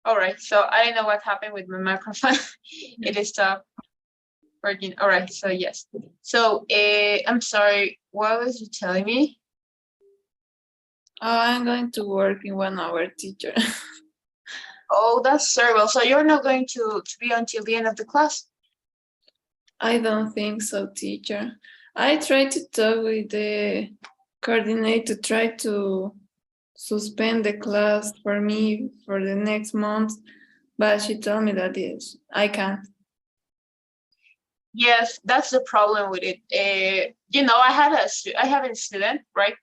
All right, so I don't know what happened with my microphone. It stopped working. All right, so yes. So I'm sorry, what was you telling me? Oh, I'm going to work in 1 hour, teacher. Oh, that's terrible. So you're not going to be until the end of the class? I don't think so, teacher. I tried to talk with the coordinator to try to suspend the class for me for the next month, but she told me that is I can't. Yes, that's the problem with it. I have a student, right?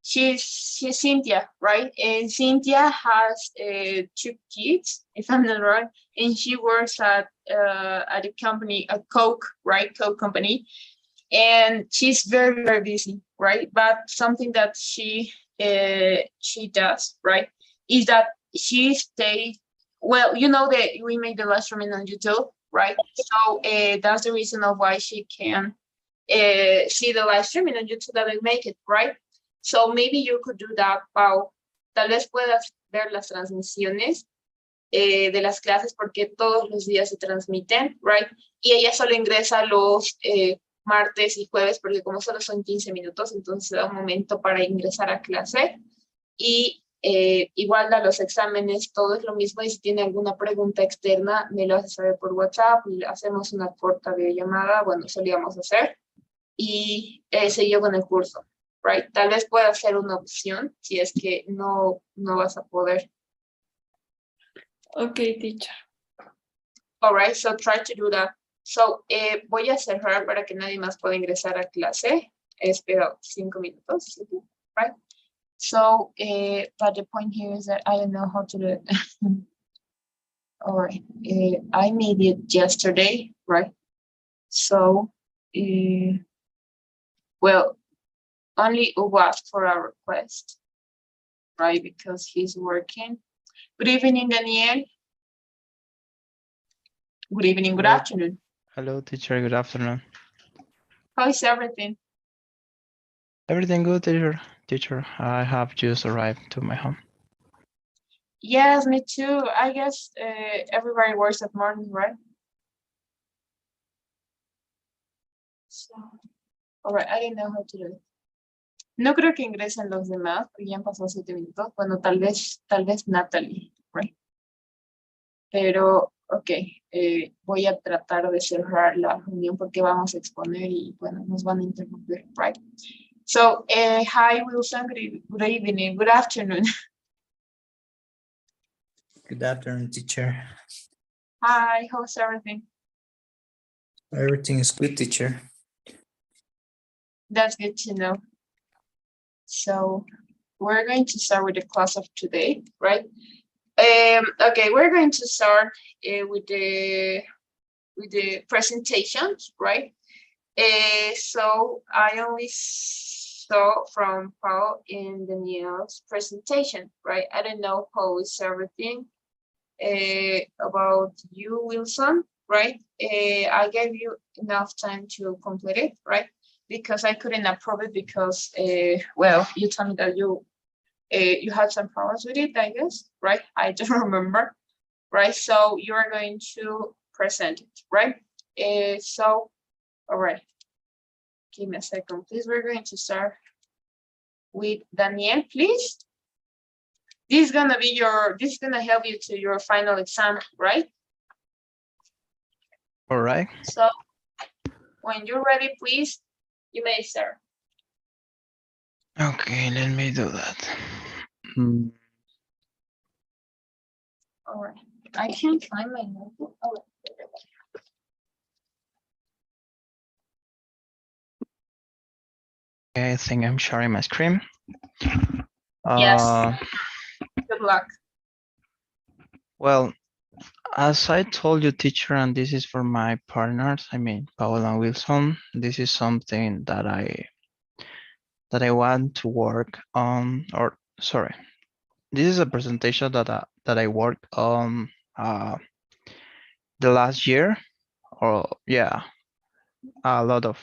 She's Cynthia, right? And Cynthia has 2 kids, if I'm not wrong, and she works at a company, a Coke, right? Coke company, and she's very busy, right? But something that she does, right, is that she stays. Well, you know that we made the live streaming on YouTube, right? So that's the reason of why she can see the live streaming on YouTube that I make it, right? So maybe you could do that, Pau. Tal vez puedas ver las transmisiones de las clases porque todos los días se transmiten, right? Y ella solo ingresa los martes y jueves porque como solo son 15 minutos, entonces da un momento para ingresar a clase y igual da los exámenes, todo es lo mismo y si tiene alguna pregunta externa me lo hace saber por WhatsApp, y hacemos una corta videollamada, bueno, solíamos hacer y seguido con el curso, right? Tal vez pueda ser una opción si es que no vas a poder. Okay, teacher. All right, so try to do that. So, voy a cerrar para que nadie más pueda ingresar a clase. Espero 5 minutos, right? So, but the point here is that I don't know how to do it. All right, I made it yesterday, right? So, well, only Ugo asked for a request, right? Because he's working. Good evening, Daniel. Good evening, good afternoon. Hello, teacher. Good afternoon. How is everything? Everything good, teacher? Teacher, I have just arrived to my home. Yes, me too. I guess everybody works at morning, right? So, all right, I didn't know how to do it. No creo que ingresen los demás, porque ya han pasado 7 minutos. Bueno, tal vez Natalie, right? Pero, ok, voy a tratar de cerrar la reunión porque vamos a exponer y, bueno, nos van a interrumpir, right? So, hi, Wilson, good evening, good afternoon. Good afternoon, teacher. Hi, how's everything? Everything is good, teacher. That's good to know. So we're going to start with the class of today, right? Okay, we're going to start with the presentations, right? So I only saw from Paul in Danielle's presentation, right? I don't know how is everything about you, Wilson, right? I gave you enough time to complete it, right? Because I couldn't approve it because, well, you told me that you had some problems with it, I guess, right? I don't remember, right? So you are going to present it, right? So, all right. Give me a second, please. We're going to start with Danielle, please. This is gonna help you to your final exam, right? All right. So when you're ready, please, you may start. Okay, let me do that. All right. I can't find my notebook. Oh, Okay, I think I'm sharing my screen. yes. Good luck. Well, as I told you, teacher, and this is for my partners, I mean, Paul and Wilson, this is something that I want to work on, or sorry, this is a presentation that I worked on the last year, or yeah, a lot of,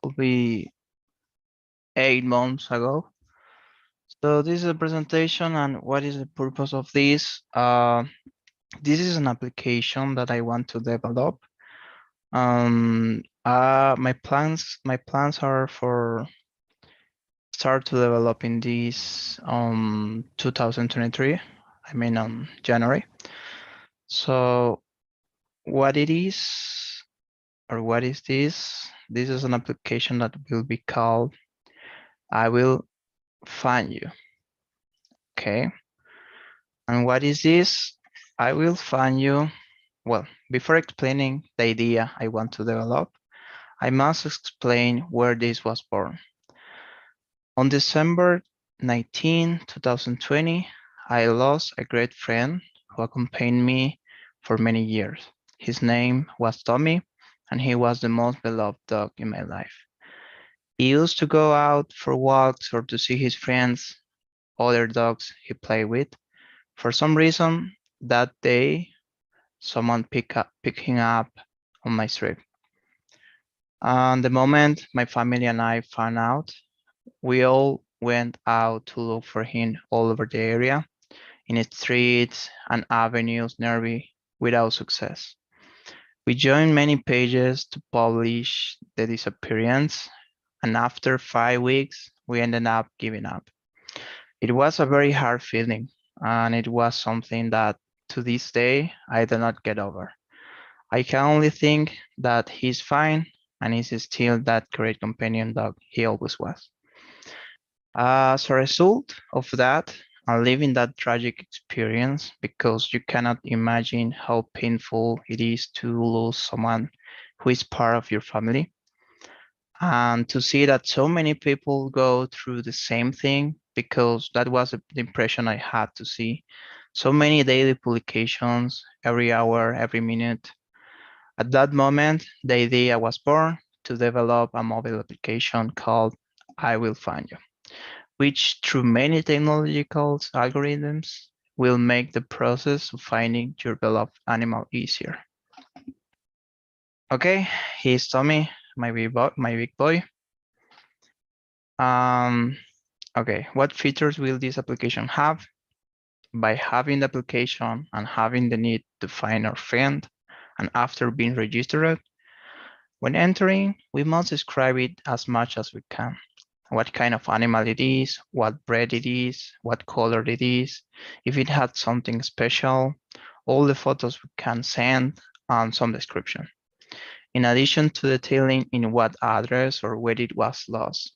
will be 8 months ago. So this is a presentation, and what is the purpose of this? This is an application that I want to develop. My plans are for start to develop in this 2023. I mean on January. So what it is, or what is this? This is an application that will be called I Will Find You. Okay. And what is this? I Will Find You. Well, before explaining the idea I want to develop, I must explain where this was born. On December 19, 2020, I lost a great friend who accompanied me for many years. His name was Tommy, and he was the most beloved dog in my life. He used to go out for walks or to see his friends, other dogs he played with. For some reason, that day, someone picked him up on my street. And the moment my family and I found out, we all went out to look for him all over the area, in the streets and avenues nearby, without success. We joined many pages to publish the disappearance, and after 5 weeks, we ended up giving up. It was a very hard feeling, and it was something that to this day I do not get over. I can only think that he's fine and is still that great companion dog he always was. As a result of that, and living that tragic experience, because you cannot imagine how painful it is to lose someone who is part of your family, and to see that so many people go through the same thing, because that was the impression I had to see. So many daily publications, every hour, every minute. At that moment, the idea was born to develop a mobile application called I Will Find You, which through many technological algorithms will make the process of finding your beloved animal easier. Okay, here's Tommy, my big boy. Okay, what features will this application have? By having the application and having the need to find our friend, and after being registered, when entering, we must describe it as much as we can. What kind of animal it is, what breed it is, what color it is, if it had something special, all the photos we can send, and some description. In addition to detailing in what address or where it was lost.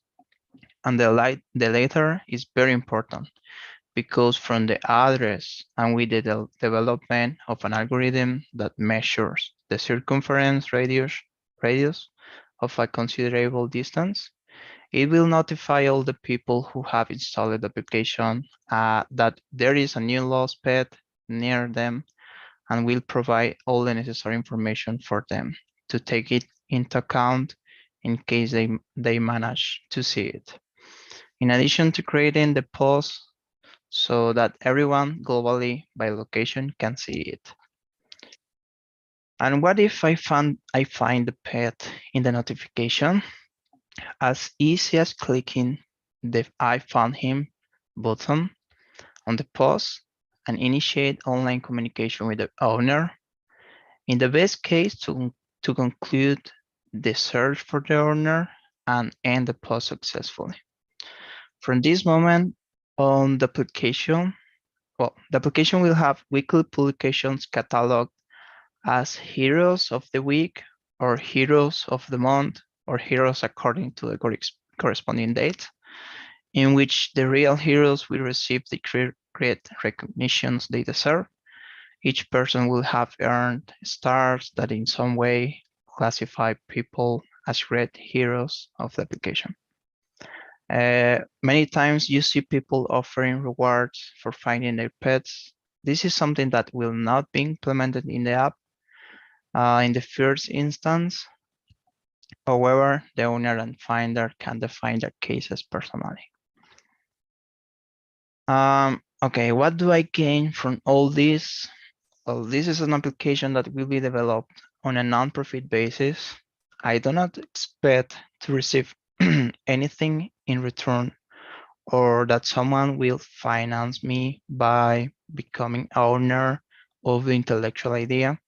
And the latter is very important, because from the address and with the development of an algorithm that measures the circumference radius of a considerable distance, it will notify all the people who have installed the application that there is a new lost pet near them, and will provide all the necessary information for them to take it into account in case they manage to see it. In addition to creating the post so that everyone globally by location can see it. And what if I find the pet in the notification? As easy as clicking the I found him button on the post and initiate online communication with the owner. In the best case, to conclude the search for the owner and end the post successfully. From this moment on, the application will have weekly publications cataloged as Heroes of the Week, or Heroes of the Month, or Heroes according to the corresponding date, in which the real heroes will receive the great recognitions they deserve. Each person will have earned stars that in some way classify people as great heroes of the application. Many times you see people offering rewards for finding their pets. This is something that will not be implemented in the app in the first instance. However, the owner and finder can define their cases personally. Okay, what do I gain from all this? Well, this is an application that will be developed on a non-profit basis. I do not expect to receive anything in return or that someone will finance me by becoming owner of the intellectual idea.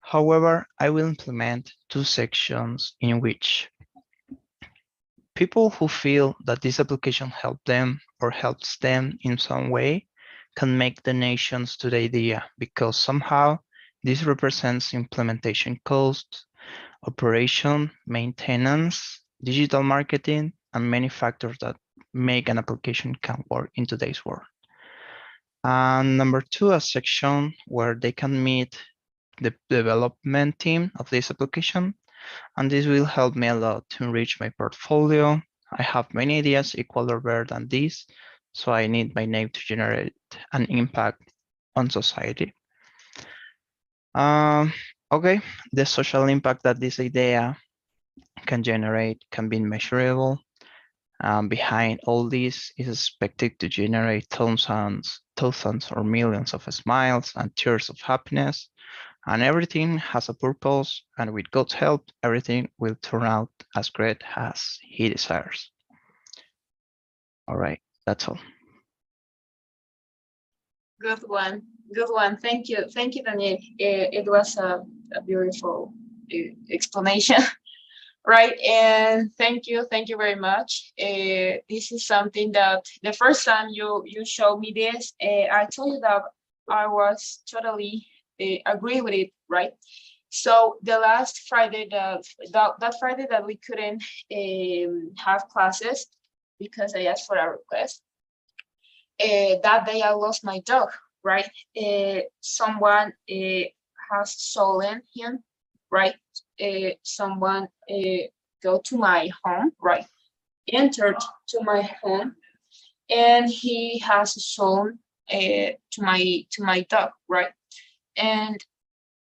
However, I will implement two sections in which people who feel that this application helped them or helps them in some way can make donations to the idea, because somehow this represents implementation costs, operation, maintenance, digital marketing, and many factors that make an application can work in today's world. And number two, a section where they can meet the development team of this application, and this will help me a lot to enrich my portfolio. I have many ideas equal or better than this, so I need my name to generate an impact on society. Okay, the social impact that this idea can generate can be measurable. Behind all this is expected to generate thousands or millions of smiles and tears of happiness. And everything has a purpose, and with God's help, everything will turn out as great as He desires. All right, that's all. Good one. Good one. Thank you. Thank you, Daniel. It was a beautiful explanation. Right. And thank you very much. This is something that the first time you showed me this, I told you that I was totally agree with it, right? So the last Friday, that Friday that we couldn't have classes because I asked for a request, that day I lost my dog, right? Someone has stolen him, right? Someone go to my home, right? Entered to my home, and he has stolen to my dog, right? And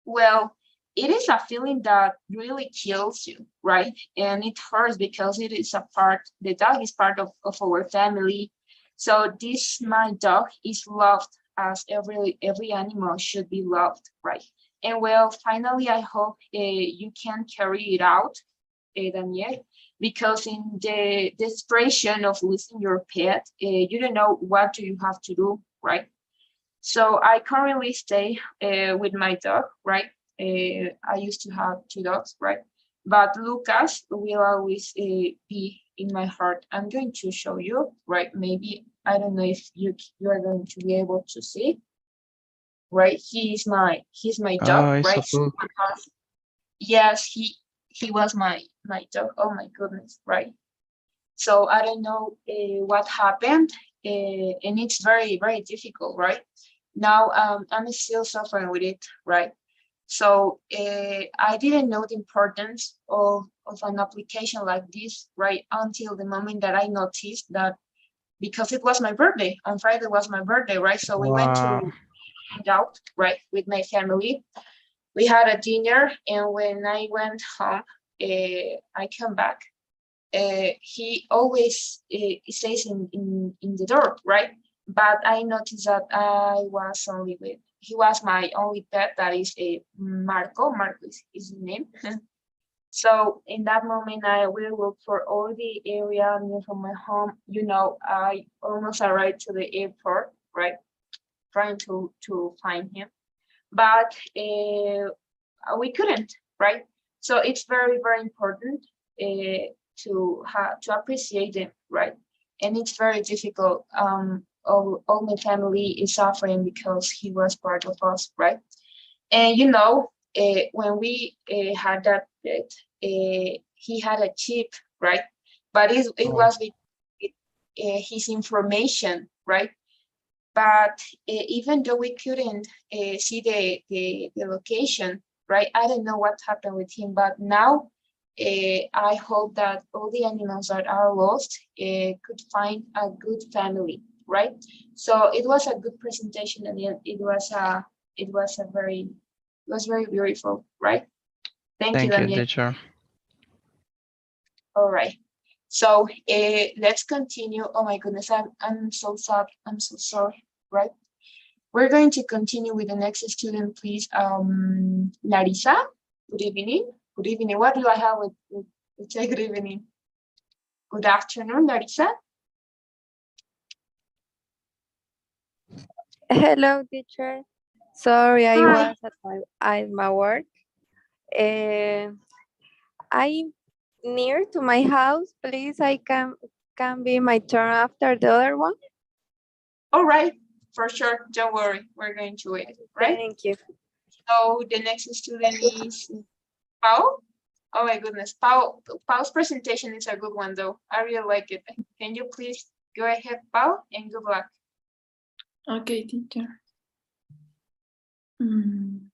well, it is a feeling that really kills you, right? And it hurts because it is a part. The dog is part of our family. So this my dog is loved as every animal should be loved, right? And well, finally, I hope you can carry it out, Daniel, because in the desperation of losing your pet, you don't know what do you have to do, right? So I currently stay with my dog, right? I used to have two dogs, right? But Lucas will always be in my heart. I'm going to show you, right? Maybe, I don't know if you are going to be able to see, right? He's my dog, It's right? a book. Yes, he was my dog. Oh my goodness, right? So I don't know what happened, and it's very difficult, right? Now I'm still suffering with it, right? So I didn't know the importance of an application like this, right? Until the moment that I noticed that, because it was my birthday, on Friday was my birthday, right? So we went Wow. to eat out, right, with my family. We had a dinner, and when I went home, I come back. He always stays in the door, right? But I noticed that he was my only pet, that is a Marco. Marco is his name. So in that moment, I will look for all the area near from my home. You know, I almost arrived to the airport, right? Trying to find him, but we couldn't, right? So it's very important to appreciate them, right? And it's very difficult. All my family is suffering because he was part of us, right? And you know, when we had that pet, he had a chip, right? But it was with his information, right? But even though we couldn't see the location, right? I don't know what happened with him, but now I hope that all the animals that are lost could find a good family, right? So it was a good presentation, and it was very beautiful, right? Thank you, Thank you, Daniel. teacher. All right. So let's continue. Oh my goodness, I'm so sad. I'm so sorry, right? We're going to continue with the next student, please. Larissa, good evening. Good evening. What do I have with say good evening? Good afternoon, Larissa. Hello, teacher. Sorry, I Hi. was at my work. Uh, I'm near to my house. Please, I can be my turn after the other one. All right, for sure. Don't worry. We're going to wait, right? Thank you. So the next student is Pau. Oh my goodness, Pau's presentation is a good one though. I really like it. Can you please go ahead, Pau, and good luck. Okay, teacher. Mm.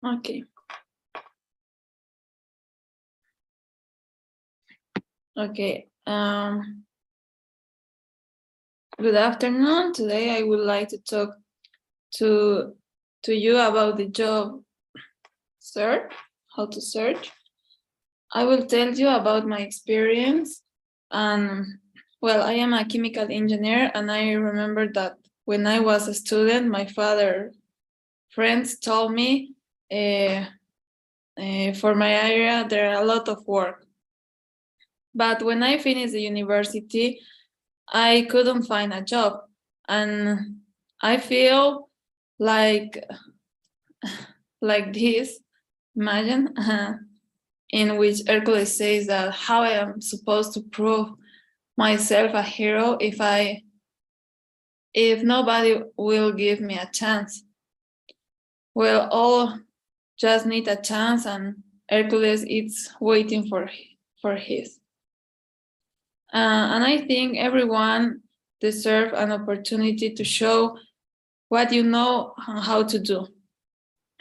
Okay. Okay. Good afternoon. Today I would like to talk to you about the job search, how to search. I will tell you about my experience. Well, I am a chemical engineer, and I remember that when I was a student, my father friends told me for my area there are a lot of work. But when I finished the university, I couldn't find a job, and I feel like this. Imagine in which Hercules says that how I am supposed to prove myself a hero if nobody will give me a chance. Well, all just need a chance, and Hercules is waiting for his. And I think everyone deserves an opportunity to show what you know how to do.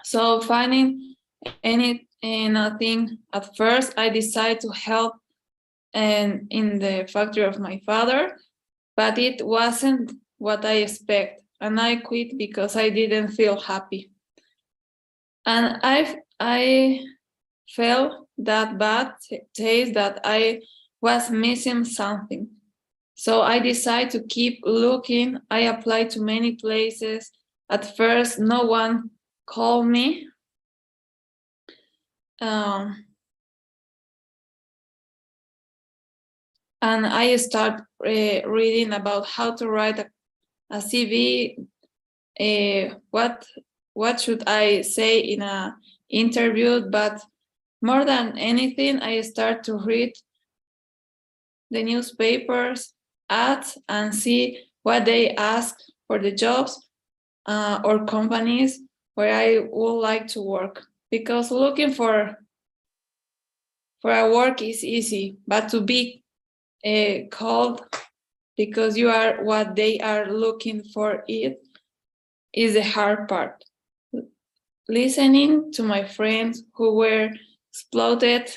So finding anything at first, I decided to help and in the factory of my father, but it wasn't what I expect, and I quit because I didn't feel happy. And I felt that bad taste that I was missing something. So I decided to keep looking. I applied to many places. At first, no one called me. And I start reading about how to write a CV. What should I say in a interview? But more than anything, I start to read the newspapers, ads, and see what they ask for the jobs or companies where I would like to work. Because looking for a work is easy, but to be called because you are what they are looking for it is the hard part. Listening to my friends who were exploited,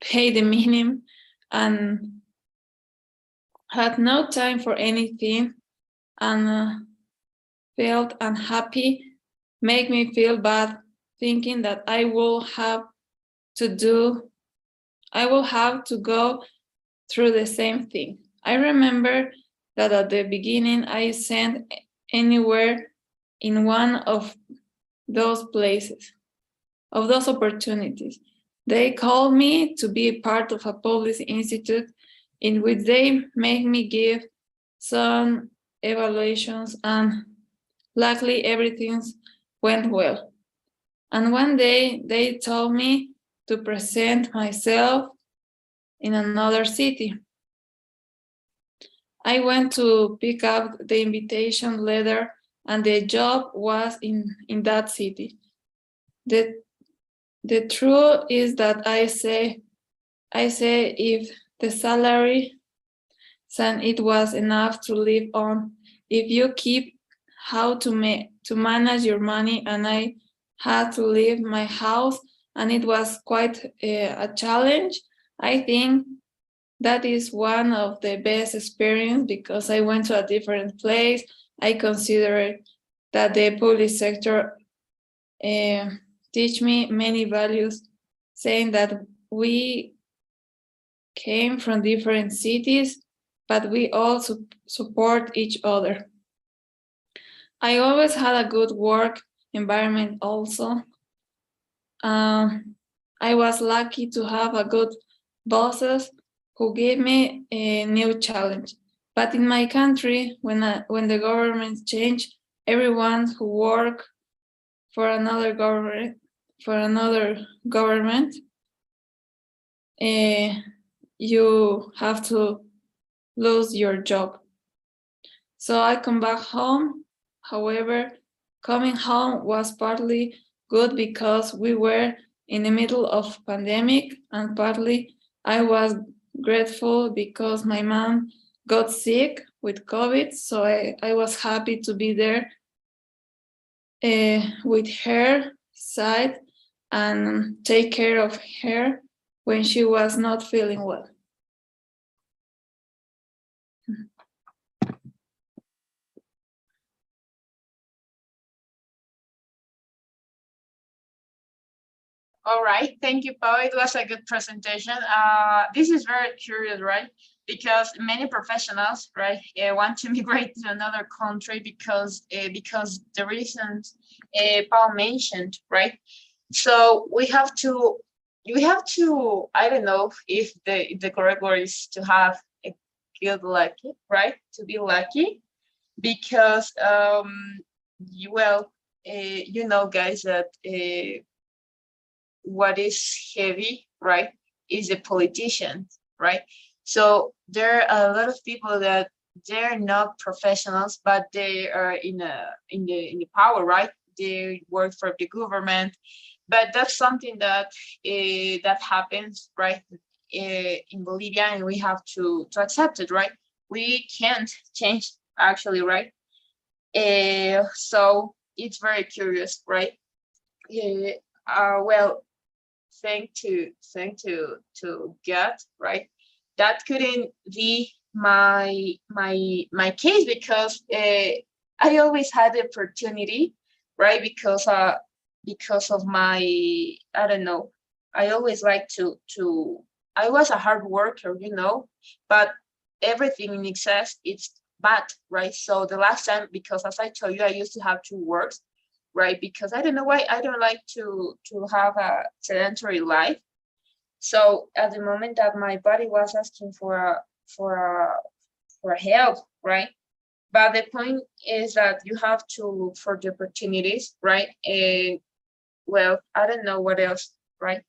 paid the minimum, and had no time for anything, and felt unhappy, make me feel bad, thinking that I will have to go through the same thing. I remember that at the beginning I sent anywhere in one of those places, of those opportunities. They called me to be part of a public institute in which they make me give some evaluations, and luckily everything went well. And one day they told me to present myself in another city. I went to pick up the invitation letter, and the job was in that city. The truth is that I say if the salary and it was enough to live on, if you keep how to manage your money, and I had to leave my house, and it was quite a challenge. I think that is one of the best experience because I went to a different place. I consider that the public sector teach me many values, saying that we came from different cities, but we also support each other. I always had a good work environment also. I was lucky to have a good bosses who gave me a new challenge. But in my country, when the government changed, everyone who work for another government, you have to lose your job. So I come back home. However, coming home was partly good because we were in the middle of pandemic, and partly I was grateful because my mom got sick with COVID. So I was happy to be there with her side and take care of her when she was not feeling well. All right, thank you, Pao. It was a good presentation. This is very curious, right? Because many professionals, right, want to migrate to another country because the reasons Pao mentioned, right? So we have to, I don't know if the correct word is to have a good lucky, right? To be lucky, because you know, guys, that what is heavy, right, is the politicians, right? So there are a lot of people that they're not professionals, but they are in the power, right? They work for the government, but that's something that that happens, right, in Bolivia, and we have to accept it, right? We can't change, actually, right? So it's very curious, right? Well, thank to God, right? That couldn't be my case because I always had the opportunity, right? Because of my, I don't know, I always like to I was a hard worker, you know, but everything in excess it's bad, right? So the last time, because as I told you, I used to have two works, right? Because I don't know why I don't like to have a sedentary life. So at the moment that my body was asking for help, right? But the point is that you have to look for the opportunities, right? And well, I don't know what else, right?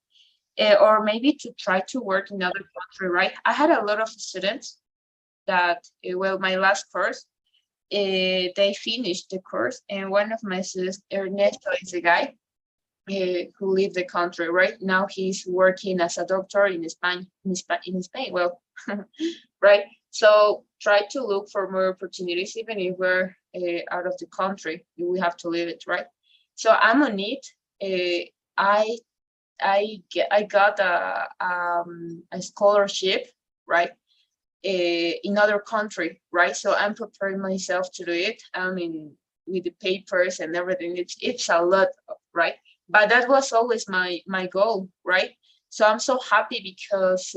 Or maybe to try to work in another country, right? I had a lot of students that, well, my last course, they finished the course, and one of my students, Ernesto, is a guy who leave the country, right? Now he's working as a doctor in Spain, well, right? So try to look for more opportunities, even if we're out of the country, we have to leave it, right? So I'm on it. I got a scholarship, right? In other country, right? So I'm preparing myself to do it. I mean, with the papers and everything, it's a lot, right? But that was always my goal, right? So I'm so happy because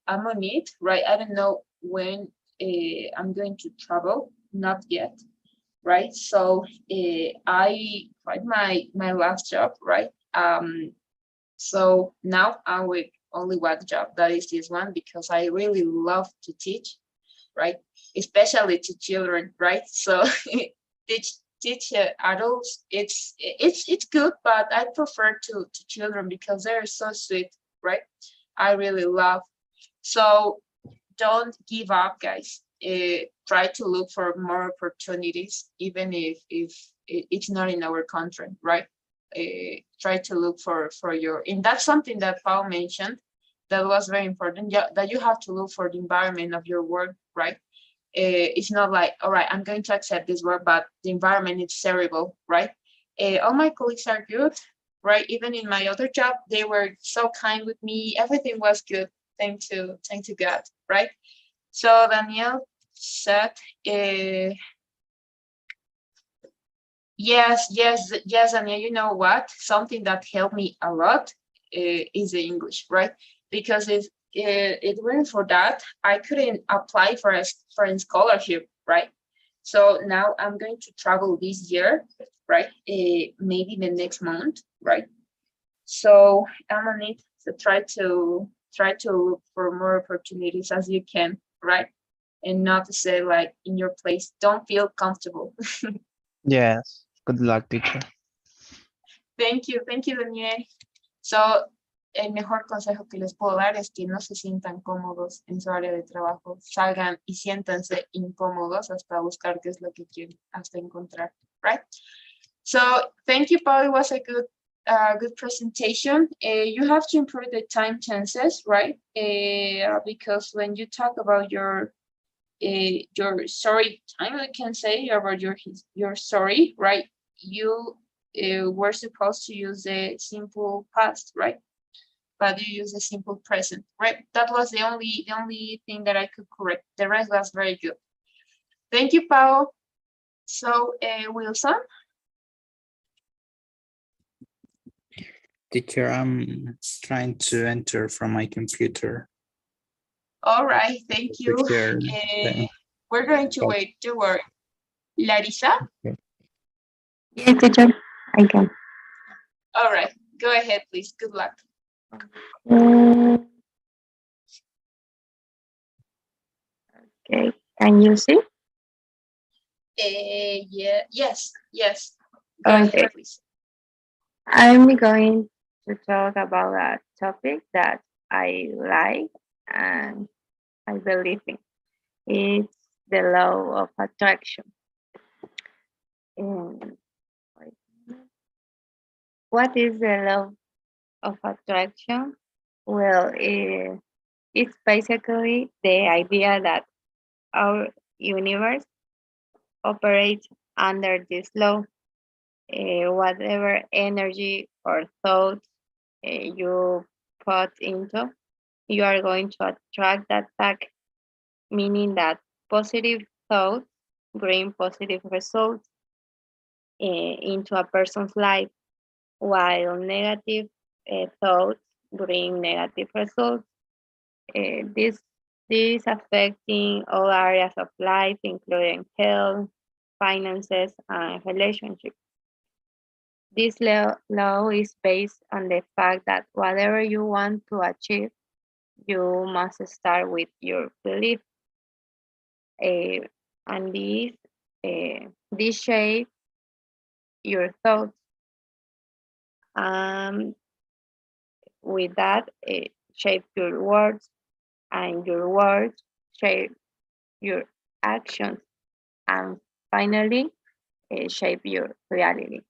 I'm on it, right? I don't know when I'm going to travel, not yet, right? So I tried my last job, right? So now I'm with only one job, that is this one, because I really love to teach, right? Especially to children, right? So teach adults, it's good, but I prefer to children because they're so sweet, right? I really love. So don't give up, guys. Try to look for more opportunities, even if it's not in our country, right? Try to look for your, and that's something that Paul mentioned that was very important. Yeah, that you have to look for the environment of your work, right? It's not like, all right, I'm going to accept this work, but the environment is terrible, right? All my colleagues are good, right? Even in my other job, they were so kind with me. Everything was good. Thank to God, right? So Danielle said, yes, Danielle, you know what? Something that helped me a lot is the English, right? Because it weren't for that, I couldn't apply for a scholarship, right? So now I'm going to travel this year, right? Maybe the next month, right? So I'm on it to try to try to look for more opportunities as you can, right? And not to say like in your place, don't feel comfortable. Yes. Good luck, teacher. Thank you, Daniel. So, el mejor consejo que les puedo dar es que no se sientan cómodos en su área de trabajo, salgan y siéntanse incómodos hasta buscar qué es lo que quieren, hasta encontrar, right? So, thank you, Paul. It was a good presentation. You have to improve the time chances, right? Because when you talk about your story time, I can say about your story, right? You were supposed to use the simple past, right? But you use the simple present, right? That was the only thing that I could correct. The rest was very good. Thank you, Paul. So, Wilson. Teacher, I'm trying to enter from my computer. All right, thank you. Teacher, We're going to wait. Don't worry. Larissa? Yes, teacher, I can. All right, go ahead, please. Good luck. Mm, okay, can you see? Yeah, yes. Go Okay. ahead, please. I'm going to talk about a topic that I like and I believe in. It's the law of attraction. Um, what is the law of attraction? Well, it's basically the idea that our universe operates under this law. Whatever energy or thoughts you put into, you are going to attract that back, meaning that positive thoughts bring positive results into a person's life, while negative thoughts bring negative results. This affecting all areas of life, including health, finances, and relationships. This law is based on the fact that whatever you want to achieve, you must start with your belief. And this shape your thoughts. With that, shape your words, and your words shape your actions, and finally, shape your reality.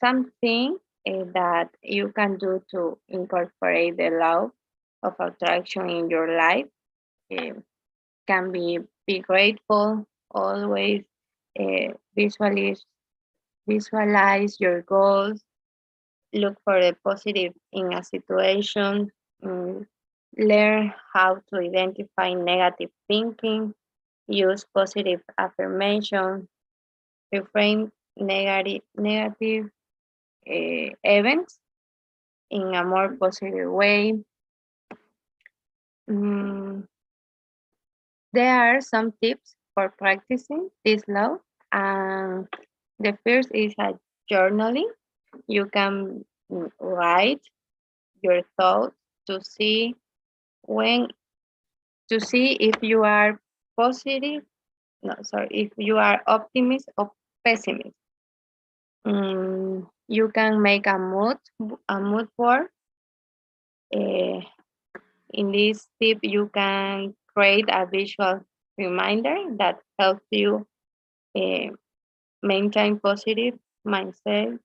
Something that you can do to incorporate the law of attraction in your life can be grateful, always visualize your goals, look for the positive in a situation, learn how to identify negative thinking, use positive affirmation, reframe negative events in a more positive way. There are some tips for practicing this law. The first is a journaling. You can write your thoughts to see if you are positive. No, sorry, if you are optimist or pessimist. You can make a mood board. In this tip, you can create a visual reminder that helps you maintain positive mindset,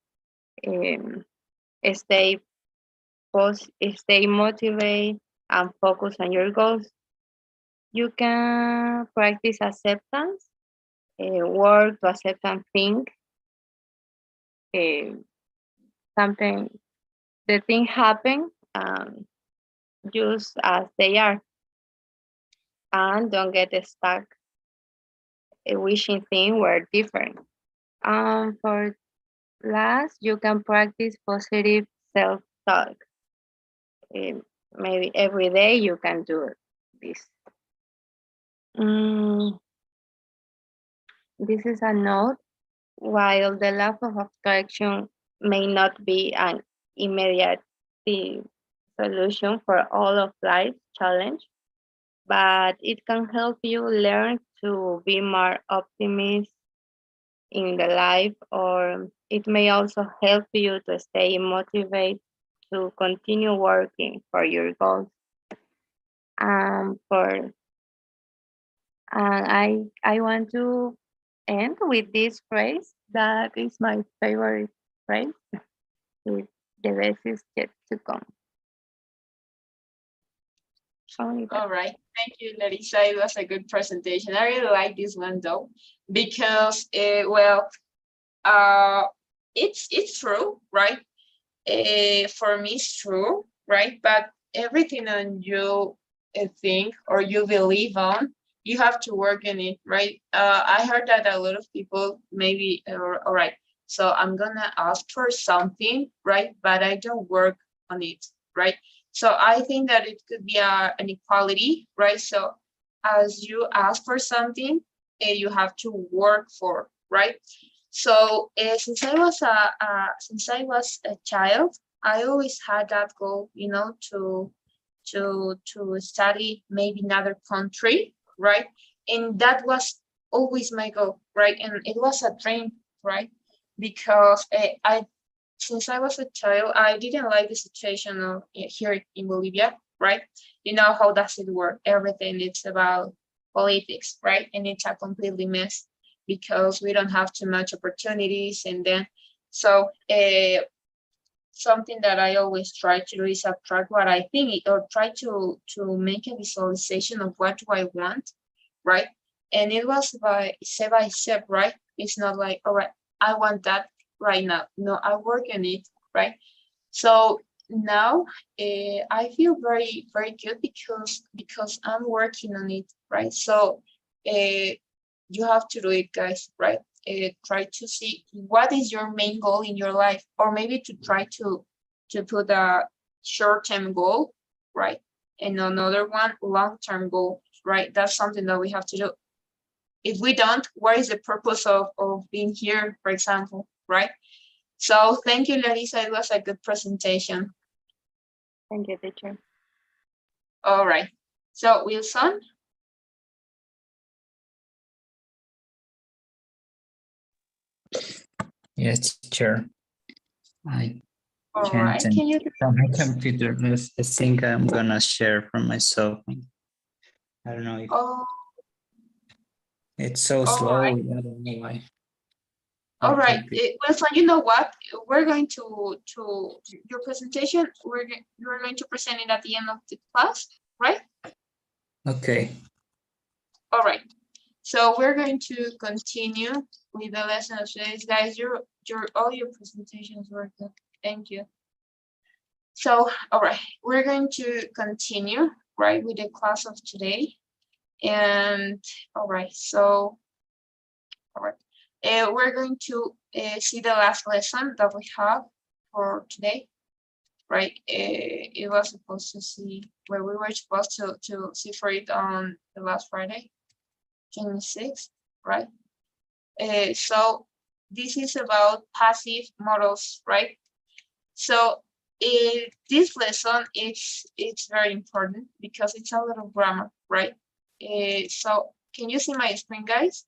stay motivated, and focus on your goals. You can practice acceptance, work to accept and think something, the thing happen just as they are, and don't get stuck wishing things were different. For last, you can practice positive self-talk. Maybe every day you can do this. This is a note. While the law of attraction may not be an immediate the solution for all of life's challenge, but it can help you learn to be more optimistic in the life, or it may also help you to stay motivated to continue working for your goals. For and I want to end with this phrase that is my favorite phrase. Is the best is yet to come. Only that. All right. Thank you, Larissa. It was a good presentation. I really like this one though, because well, it's true, right? For me, it's true, right? But everything on you think or you believe on, you have to work in it, right? I heard that a lot of people maybe, all right, so I'm gonna ask for something, right? But I don't work on it, right? So I think that it could be an equality, right? So as you ask for something, you have to work for, right? So since I was a child, I always had that goal, you know, to study maybe another country, right? And that was always my goal, right? And it was a dream, right? Because since I was a child, I didn't like the situation of here in Bolivia, right? You know how does it work? Everything it's about politics, right? And it's a completely mess because we don't have too much opportunities. And then, so something that I always try to do is abstract what I think or try to make a visualization of what do I want, right? And it was by step, right? It's not like, all right, I want that right now. No, I work on it, right? So now I feel very, very good because I'm working on it, right? So you have to do it, guys, right? Try to see what is your main goal in your life, or maybe to try to put a short-term goal, right? And another one, long-term goal, right? That's something that we have to do. If we don't, what is the purpose of being here, for example, right? So thank you, Larissa. It was a good presentation. Thank you, teacher. All right. So Wilson. Yes, teacher. I All can't right. Can you? from my computer. I think I'm gonna share from myself. I don't know if Oh, it's so all slow. right. I don't know why. All right. Okay. Wilson, you know what? We're going to your presentation. You're going to present it at the end of the class, right? Okay. All right. So we're going to continue with the lesson of today's, guys. All your presentations were good. Thank you. So, all right, we're going to continue, right, with the class of today. And all right, so, all right, we're going to see the last lesson that we have for today, right? It was supposed to see where we were supposed to see for it on the last Friday, 26th, right? So this is about passive models, right? So this lesson it's very important because it's a lot of grammar, right? So can you see my screen, guys?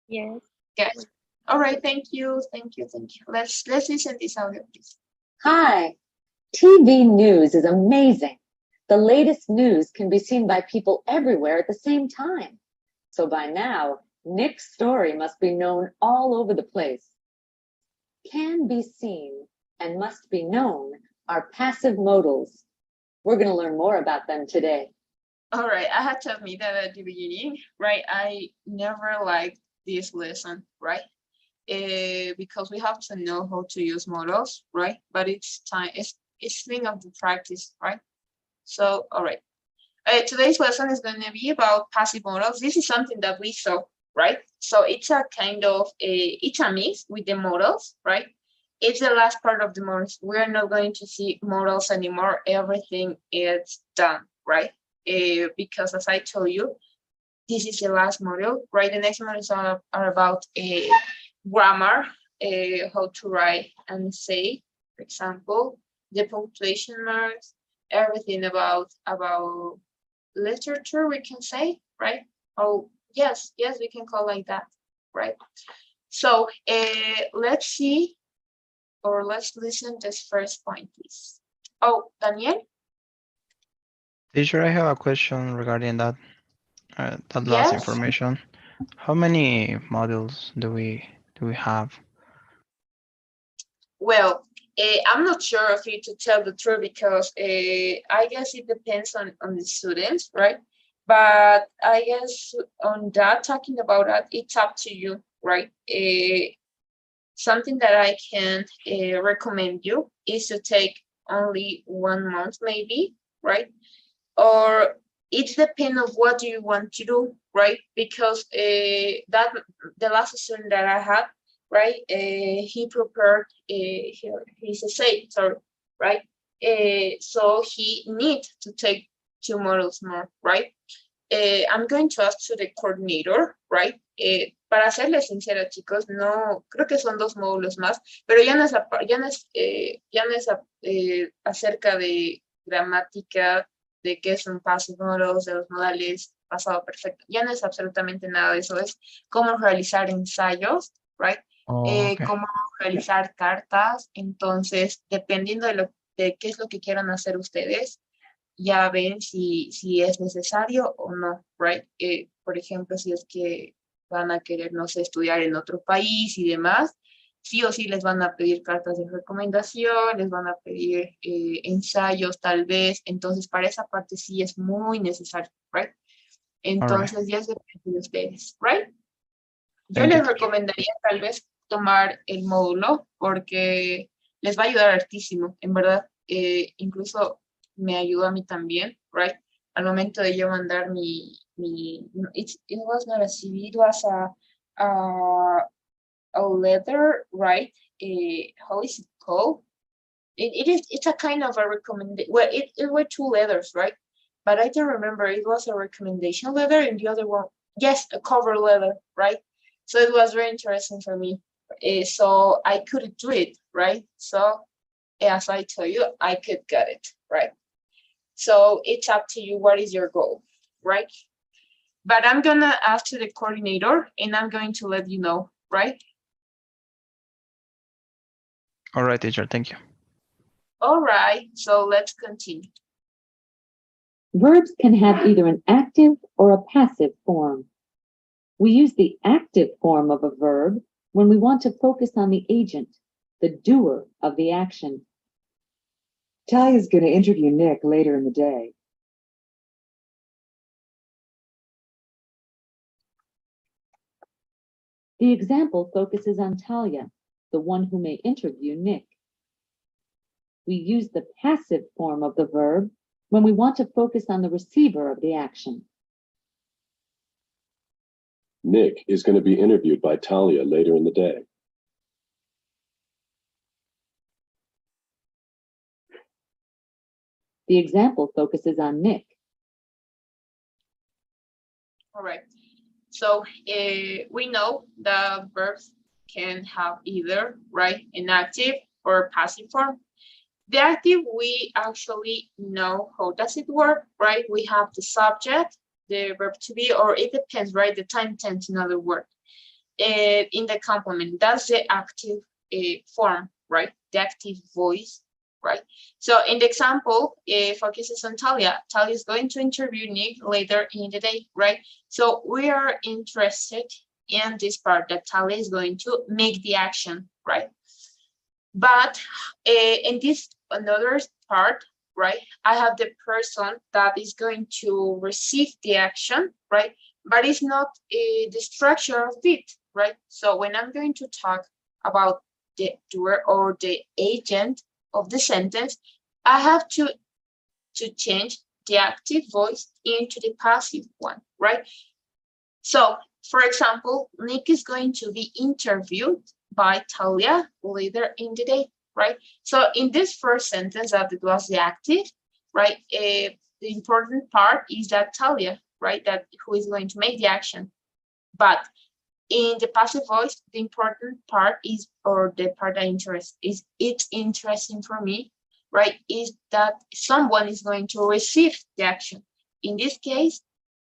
Yes. Yes. All right. Thank you. Thank you. Thank you. Let's listen this audio, please. Hi. TV news is amazing. The latest news can be seen by people everywhere at the same time. So by now, Nick's story must be known all over the place. Can be seen and must be known are passive modals. We're going to learn more about them today. All right. I had to admit that at the beginning, right? I never liked this lesson, right? Because we have to know how to use models, right? But it's time, it's thing of the practice, right? So, all right. Today's lesson is going to be about passive modals. This is something that we saw, right? So it's a kind of it's a mix with the models, right? It's the last part of the models. We're not going to see models anymore. Everything is done, right? Because as I told you, this is the last module, right? The next modules are about grammar, how to write and say, for example, the punctuation marks, everything about literature, we can say, right? Oh, yes, we can call like that, right? So let's see, or let's listen to this first point, please. Oh, Daniel? Teacher, I have a question regarding that last Yes. information. How many modules do we have? Well, I'm not sure of you to tell the truth because I guess it depends on the students, right? But I guess on that, talking about that, it's up to you, right? Something that I can recommend you is to take only 1 month, maybe, right? Or it depends on what you want to do, right? Because that the last student that I had, right? He prepared his essay, sorry, right? So he needs to take 2 models more, right? I'm going to ask to the coordinator, right? Para serles sincera, chicos, no, creo que son 2 módulos más, pero ya no es acerca de gramática, de qué es un passive models, de los modales pasado perfecto. Ya no es absolutamente nada de eso, es cómo realizar ensayos, right? Okay. Cómo realizar cartas. Entonces, dependiendo de qué es lo que quieran hacer ustedes, ya ven si es necesario o no, right? Por ejemplo, si es que van a querer, no sé, estudiar en otro país y demás, sí o sí les van a pedir cartas de recomendación, les van a pedir ensayos tal vez, entonces para esa parte sí es muy necesario, right? Entonces ya es depende de ustedes, right? Yo Thank you, les teacher. recomendaría tal vez tomar el módulo porque les va a ayudar hartísimo, en verdad. Incluso me ayudó a mí también, right? Al momento de yo mandar it was not a CV, it was a letter, right? How is it called? It's a kind of a recommendation. Well, it were 2 letters, right? But I don't remember. It was a recommendation letter, and the other one, yes, a cover letter, right? So it was very interesting for me. So I could do it, right? So as I tell you, I could get it, right? So it's up to you. What is your goal, right? But I'm gonna ask to the coordinator, and I'm going to let you know, right? All right, teacher. Thank you. All right. So let's continue. Verbs can have either an active or a passive form. We use the active form of a verb when we want to focus on the agent, the doer of the action. Talia's going to interview Nick later in the day. The example focuses on Talia, the one who may interview Nick. We use the passive form of the verb when we want to focus on the receiver of the action. Nick is going to be interviewed by Talia later in the day. The example focuses on Nick. All right. So we know the verbs can have either, right, an active or passive form. The active, we actually know how does it work, right? We have the subject, the verb to be, or it depends, right? The time tense, in other words. In the complement, that's the active form, right? The active voice, right? So in the example, focuses on Talia. Talia is going to interview Nick later in the day, right? So we are interested in this part that Talia is going to make the action, right? But in this another part, right, I have the person that is going to receive the action, right? But it's not the structure of it, right? So when I'm going to talk about the doer or the agent of the sentence, I have to change the active voice into the passive one, right? So, for example, Nick is going to be interviewed by Talia later in the day, right? So in this first sentence that it was the active, right? The important part is that Talia right? That who is going to make the action. But in the passive voice, the important part is, or the part that it's interesting for me, right, is that someone is going to receive the action. In this case,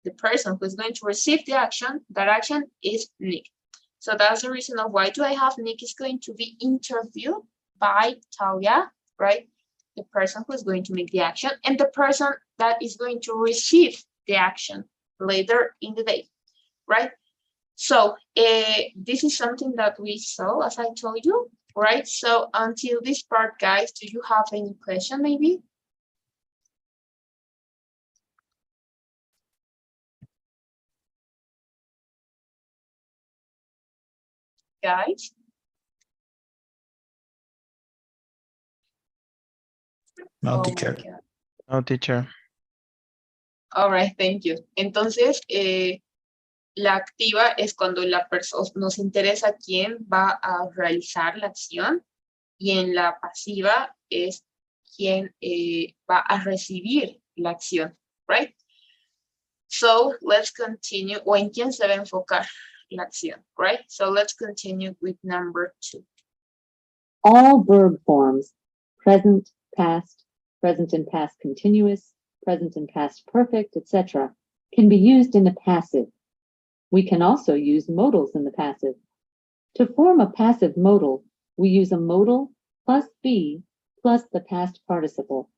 the person who is going to receive the action, that action is Nick. So that's the reason of why do I have Nick is going to be interviewed by Talia, right? The person who is going to make the action and the person that is going to receive the action later in the day, right? So this is something that we saw, as I told you, right? So until this part, guys, do you have any question maybe? Guys? No, Oh my teacher. God. No, teacher. All right, thank you. Entonces, la activa es cuando la persona nos interesa quién va a realizar la acción y en la pasiva es quién va a recibir la acción, right? So let's continue, o en quién se va a enfocar la acción, right? So let's continue with number 2. All verb forms, present, past, present and past continuous, present and past perfect, etc., can be used in the passive. We can also use modals in the passive. To form a passive modal, we use a modal plus be plus the past participle.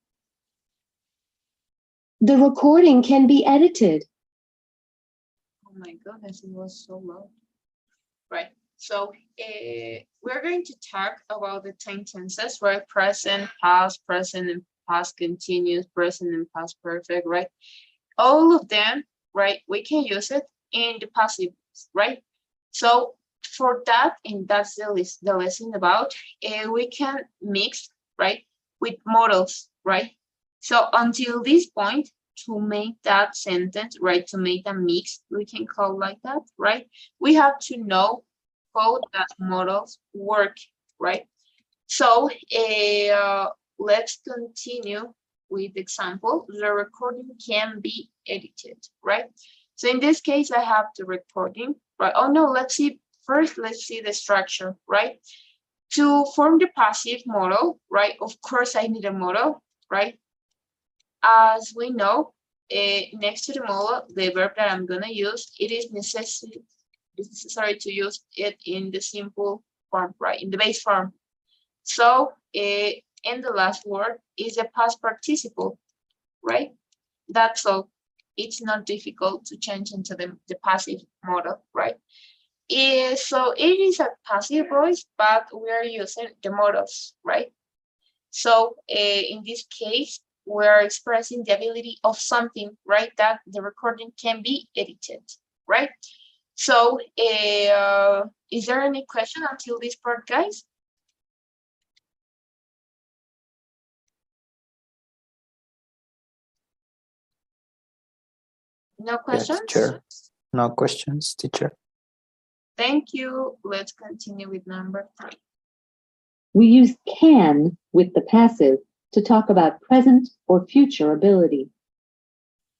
The recording can be edited. Oh my goodness, it was so loud. Right, so we're going to talk about the 10 tenses, right? Present, past, present and past continuous, present and past perfect, right? All of them, right? We can use it in the passive, right? So for that, and that's the lesson about, we can mix, right, with models, right? So until this point, to make that sentence, right, to make a mix, we can call like that, right? We have to know how that models work, right? So let's continue with the example. The recording can be edited, right? So in this case, I have the recording, right? Oh no, let's see, first let's see the structure, right? To form the passive model, right? Of course, I need a model, right? As we know, next to the model, the verb that I'm gonna use, it is necessary to use it in the simple form, right? In the base form. So, and the last word is a past participle, right? That's all. It's not difficult to change into the passive model, right? So it is a passive voice, but we are using the models, right? So in this case, we're expressing the ability of something, right? That the recording can be edited, right? So is there any question until this part, guys? No Yes, questions? teacher. No questions, teacher. Thank you. Let's continue with number 3. We use can with the passive to talk about present or future ability.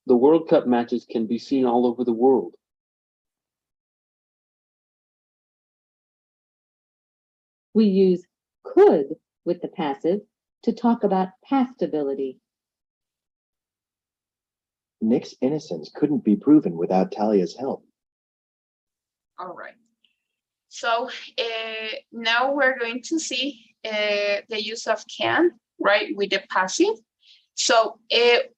The World Cup matches can be seen all over the world. We use could with the passive to talk about past ability. Nick's innocence couldn't be proven without Talia's help. All right. So now we're going to see the use of can, right, with the passive. So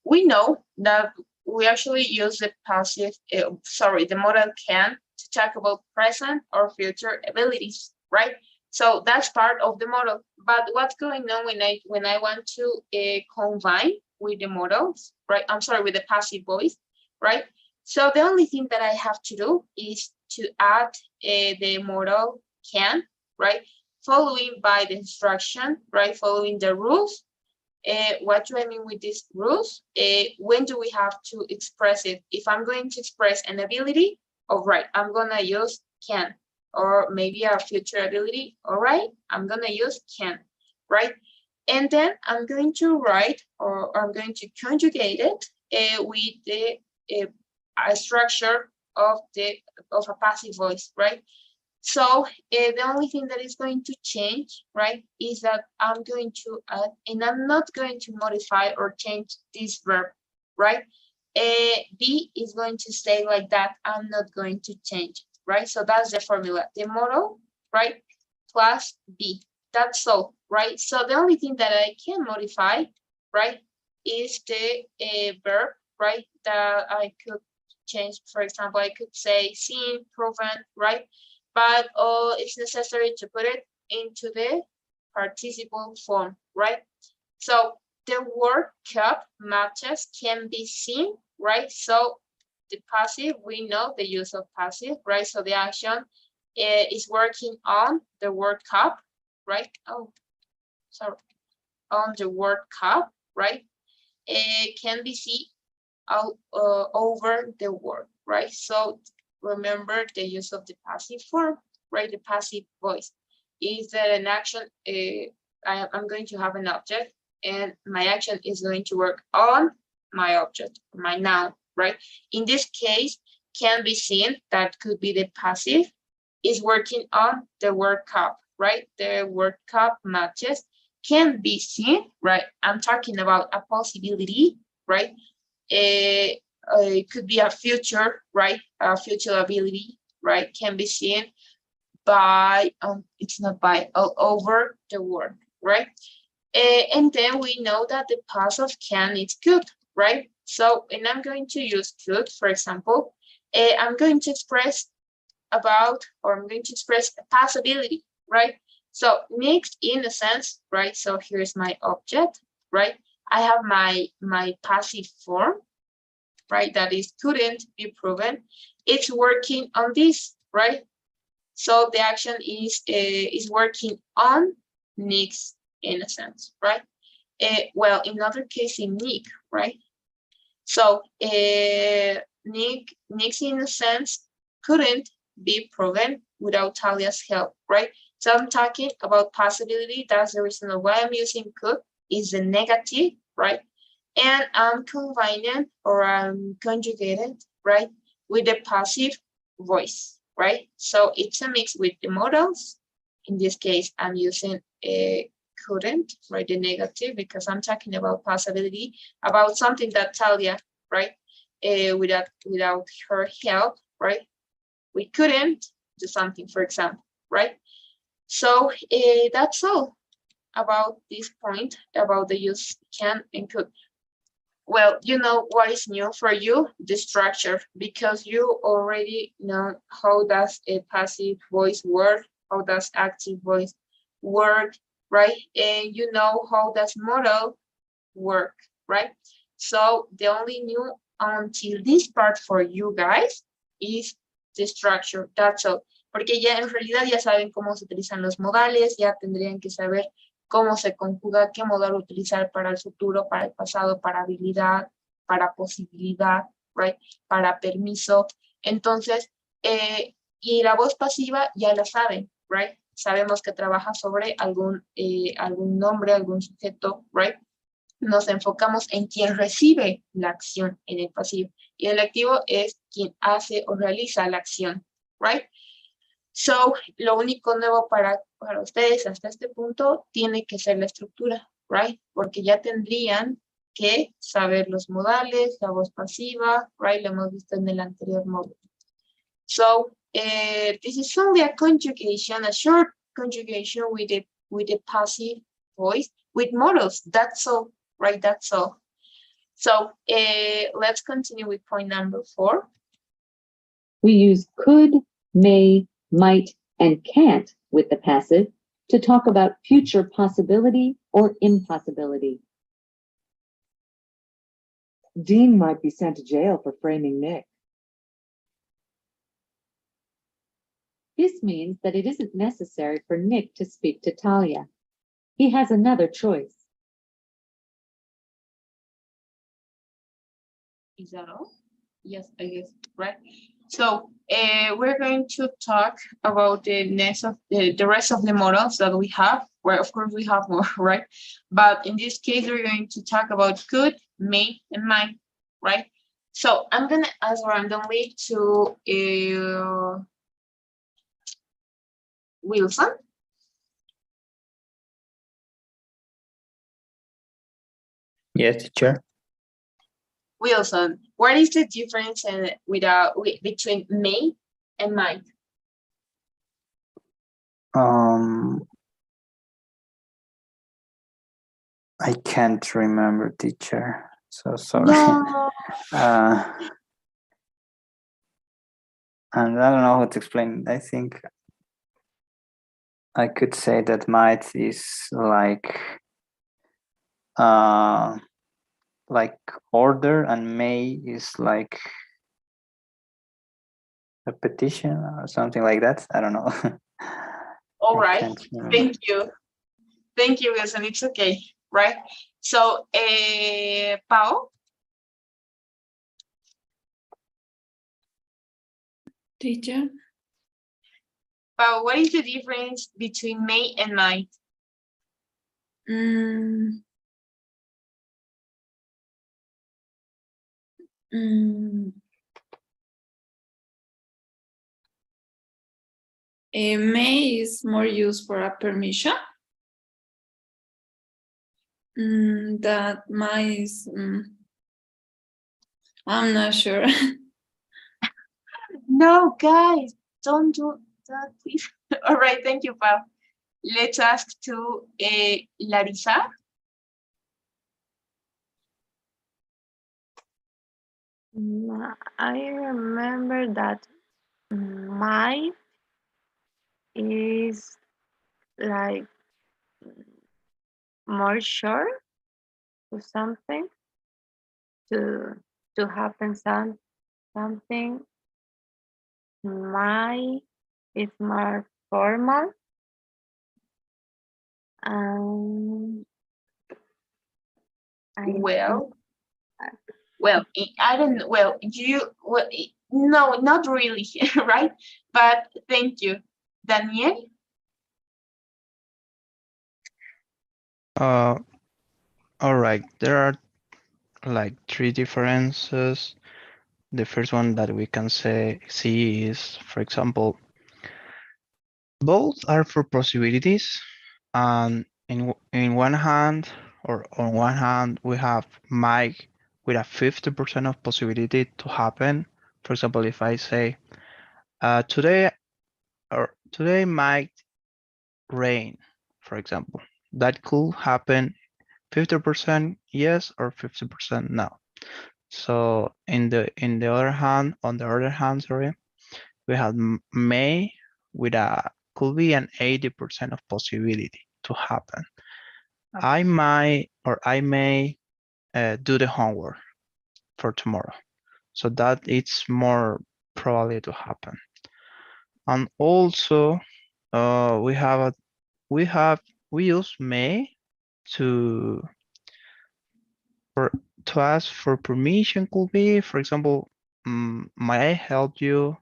we know that we actually use the passive, the modal can to talk about present or future abilities, right? So that's part of the model. But what's going on when I want to combine with the models, right? I'm sorry, with the passive voice, right? So the only thing that I have to do is to add the modal can, right? Following by the instruction, right? Following the rules. What do I mean with these rules? When do we have to express it? If I'm going to express an ability, all right, I'm gonna use can. Or maybe a future ability, all right, I'm gonna use can, right? And then I'm going to write, or I'm going to conjugate it with the a structure of a passive voice, right? So the only thing that is going to change, right, is that I'm going to add, and I'm not going to modify or change this verb, right? Be is going to stay like that. I'm not going to change, right? So that's the formula. The model, right, plus be. That's all, right? So the only thing that I can modify, right, is the verb, right, that I could change. For example, I could say seen, proven, right? But it's necessary to put it into the participle form, right? So the word cup matches can be seen, right? So the passive, we know the use of passive, right? So the action is working on the word cup, right? Oh, sorry, on the word cup, right? It can be seen out over the word, right? So remember the use of the passive form, right? The passive voice. Is that an action? I'm going to have an object, and my action is going to work on my object, my noun, right? In this case, can be seen, that could be the passive, is working on the word cup, right? The word cup matches can be seen, right? I'm talking about a possibility, right? It could be a future, right? A future ability, right? Can be seen by, it's not by, over the word, right? And then we know that the past of can is could, right? So, and I'm going to use could, for example. I'm going to express about, or I'm going to express a possibility, right? So mixed in a sense, right? So here's my object, right? I have my passive form, right? That is couldn't be proven. It's working on this, right? So the action is working on Nick's in a sense, right? Well, in other case, in Nick, right? So Nick's in a sense couldn't be proven without Talia's help, right? So I'm talking about possibility. That's the reason why I'm using could, is the negative, right? And I'm combining, or I'm conjugated, right, with the passive voice, right? So it's a mix with the modals. In this case, I'm using a couldn't, right, the negative, because I'm talking about possibility, about something that Talia, right, without her help, right, we couldn't do something, for example, right? So that's all about this point about the use can and could. Well, you know what is new for you? The structure, because you already know how does a passive voice work, how does active voice work, right? And you know how does modal work, right? So the only new until this part for you guys is the structure, that's all. Porque ya en realidad ya saben cómo se utilizan los modales, ya tendrían que saber cómo se conjuga, qué modal utilizar para el futuro, para el pasado, para habilidad, para posibilidad, right? Para permiso. Entonces, y la voz pasiva ya la saben, right? Sabemos que trabaja sobre algún nombre, algún sujeto, right? Nos enfocamos en quien recibe la acción en el pasivo. Y el activo es quien hace o realiza la acción, right? So, lo único nuevo para ustedes hasta este punto tiene que ser la estructura, right? Porque ya tendrían que saber los modales, la voz pasiva, right? Lo hemos visto en el anterior módulo. So, this is only a conjugation, a short conjugation with a passive voice, with modals. That's all, right? That's all. So, let's continue with point number 4. We use could, may, might, and can't with the passive to talk about future possibility or impossibility. Dean might be sent to jail for framing Nick. This means that it isn't necessary for Nick to speak to Talia. He has another choice. Is that all? Yes, I guess, right? So we're going to talk about the rest of the models that we have. Well, of course we have more, right? But in this case, we're going to talk about could, may, and might, right? So I'm gonna ask randomly to Wilson. Yes, teacher. Wilson, what is the difference between may and might? I can't remember, teacher. So sorry. No. And I don't know how to explain. I think I could say that might is like order, and may is like repetition or something like that. I don't know. All I right. can't remember. Thank you. Thank you, Wilson. It's okay, right? So, Pao, Teacher, Pao, what is the difference between may and might? mm, mm, may is more used for a permission. That might is, I'm not sure. No, guys, don't do that, please. All right, thank you, Pao. Let's ask to Larissa. I remember that my is like more sure to something to happen something. My is more formal. Well, I don't know. Well, no, not really, right? But thank you. Daniel? All right. There are like three differences. The first one that we can see is, for example, both are for possibilities, and in one hand, or on one hand, we have might with a 50% of possibility to happen. For example, if I say today might rain, for example, that could happen 50% yes or 50% no. So on the other hand, sorry, we have may with a could be an 80% of possibility to happen. I may do the homework for tomorrow, so that it's more probably to happen. And also, we use may to ask for permission. Could be, for example, may I help you?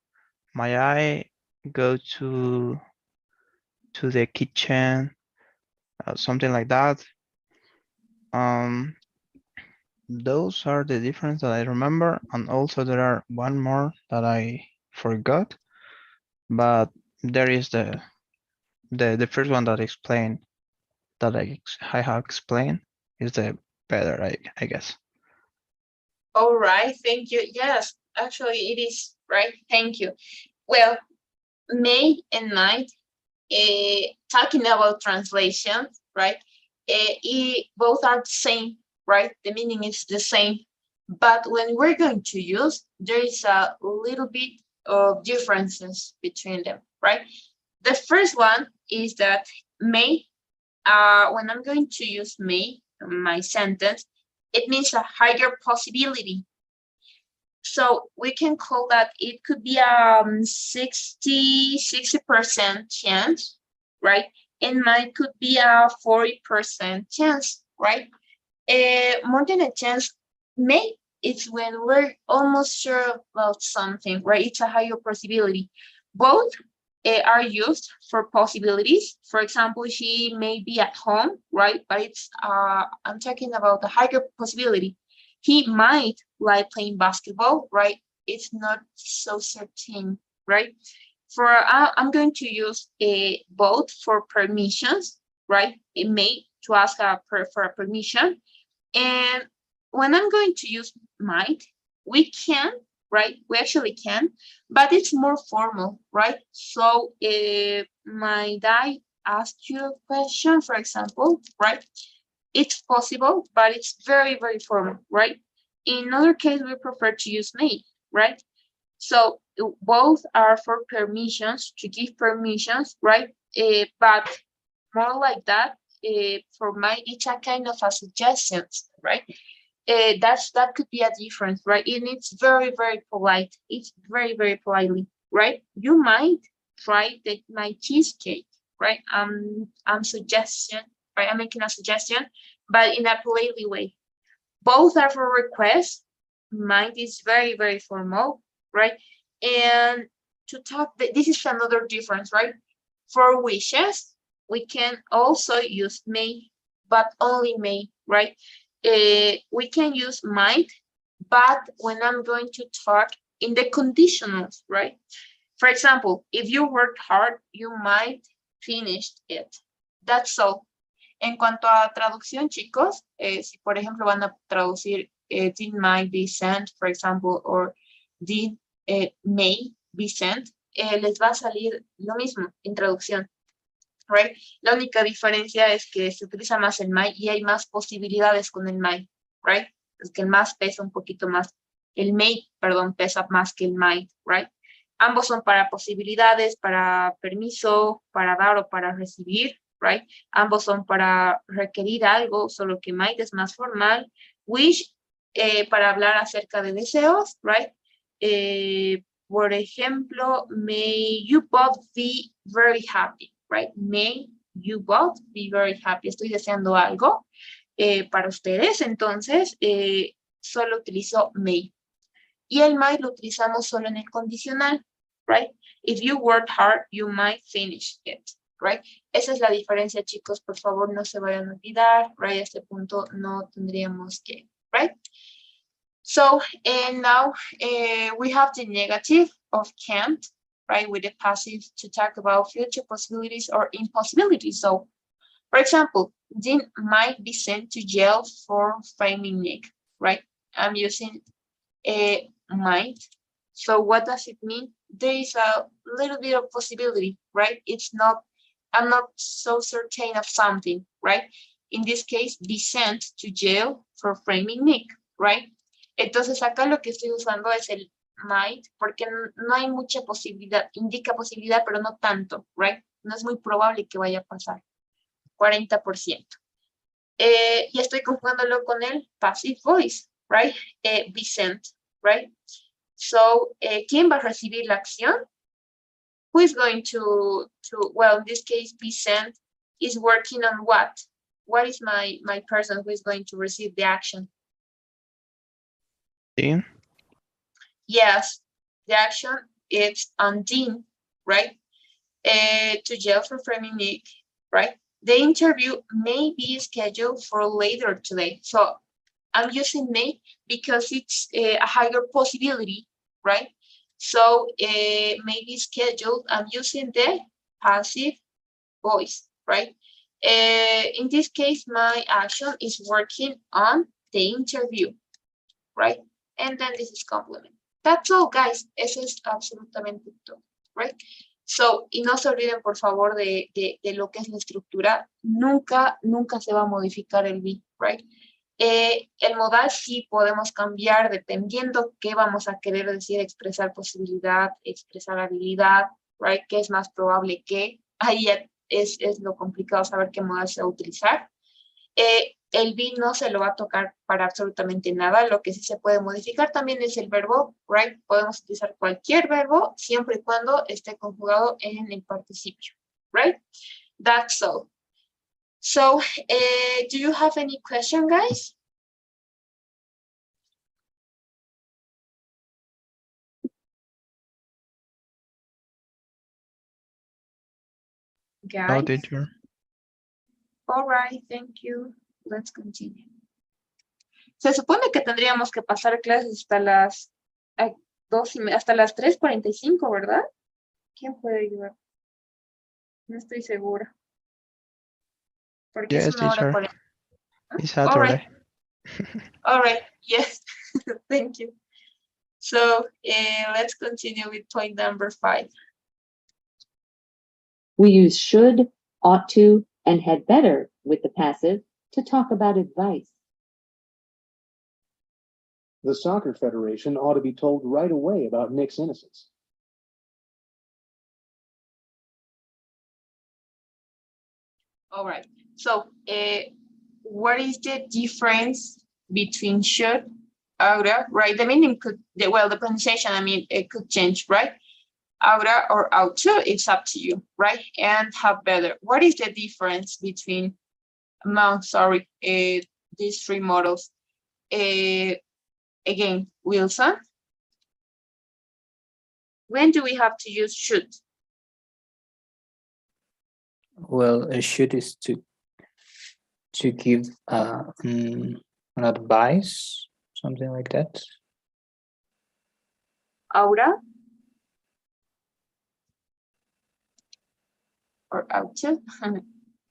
May I go to the kitchen? Something like that. Those are the difference that I remember, and also there are one more that I forgot, but there is the first one that explained that I have explained is the better, I guess. All right, thank you. Yes, actually it is, right? Thank you. Well, may and might, talking about translation, right? Both are the same, right? The meaning is the same. But when we're going to use, there is a little bit of differences between them, right? The first one is that may, when I'm going to use may in my sentence, it means a higher possibility. So we can call that it could be 60% chance, right? And mine could be a 40% chance, right? More than a chance, may it's when we're almost sure about something, right? It's a higher possibility. Both are used for possibilities. For example, she may be at home, right? But it's I'm talking about the higher possibility. he might like playing basketball, right? It's not so certain, right? I'm going to use both for permissions, right? It may to ask for a permission. And when I'm going to use might, we can, right? We actually can, but it's more formal, right? So might I ask you a question, for example, right? It's possible, but it's very, very formal, right? In other case, we prefer to use may, right? So both are for permissions, to give permissions, right? But more like that, for my, it's a kind of a suggestions, right? That could be a difference, right? And it's very, very polite. It's very, very politely, right? You might try my cheesecake, right? I'm suggestion, right? I'm making a suggestion, but in a politely way. Both are for requests. Mine is very, very formal, right? And to talk, this is another difference, right? For wishes, we can also use may, but only may, right? We can use might, but when I'm going to talk in the conditionals, right? For example, if you work hard, you might finish it. That's all. En cuanto a traducción, chicos, si por ejemplo van a traducir did might be sent, for example, or did may be sent, les va a salir lo mismo en traducción, right? La única diferencia es que se utiliza más el might y hay más posibilidades con el might, right? Es que el más pesa un poquito más, el may, perdón, pesa más que el might, right? Ambos son para posibilidades, para permiso, para dar o para recibir, right? Ambos son para requerir algo, solo que might es más formal. Wish, para hablar acerca de deseos, right? Por ejemplo, may you both be very happy, right? May you both be very happy. Estoy deseando algo para ustedes, entonces solo utilizo may. Y el might lo utilizamos solo en el condicional, right? If you work hard, you might finish it, right? Esa es la diferencia, chicos. Por favor, no se vayan a olvidar, right? A este punto no tendríamos que, right? So, and now we have the negative of can't, right? With the passive to talk about future possibilities or impossibilities. So, for example, Dean might be sent to jail for framing Nick, right? I'm using might. So what does it mean? There is a little bit of possibility, right? I'm not so certain of something, right? In this case, be sent to jail for framing Nick, right? Entonces acá lo que estoy usando es el might, porque no hay mucha posibilidad, indica posibilidad, pero no tanto, right? No es muy probable que vaya a pasar, 40%. Y estoy conjugándolo con el passive voice, right? Be sent, right? So, ¿quién va a recibir la acción? Who is going to, well, in this case, be sent is working on what? What is my person who is going to receive the action? Dean? Yes, the action is on Dean, right? To jail for framing Nick, right? The interview may be scheduled for later today. So I'm using may because it's a higher possibility, right? So maybe scheduled, I'm using the passive voice, right? In this case, my action is working on the interview, right? And then this is complement. That's all, guys. Eso es absolutamente todo, right? So, y no se olviden, por favor, de lo que es la estructura. Nunca se va a modificar el be, right? El modal sí podemos cambiar dependiendo qué vamos a querer decir, expresar posibilidad, expresar habilidad, right? ¿Qué es más probable que? Ahí es lo complicado saber qué modal se va a utilizar. El be no se lo va a tocar para absolutamente nada. Lo que sí se puede modificar también es el verbo, right? Podemos utilizar cualquier verbo siempre y cuando esté conjugado en el participio, right? That's all. So, do you have any question, guys? No, Guys? teacher. All right, thank you. Let's continue. Se supone que tendríamos que pasar clases hasta las 2:30, hasta las 3:45, ¿verdad? ¿Quién puede ayudar? No estoy segura. Porque es Yes, una hora teacher. 40. It's All right. Saturday. All right. Yes. Thank you. So let's continue with point number 5. We use should, ought to, and had better with the passive to talk about advice. The soccer federation ought to be told right away about Nick's innocence. All right. So what is the difference between should, oughta, right? The meaning could, well, the pronunciation, I mean, it could change, right? Oughta or ought to, it's up to you, right? And have better. What is the difference between, these three models? Again, Wilson. When do we have to use should? Well, a should is to give an advice, something like that. Oughta or ought to?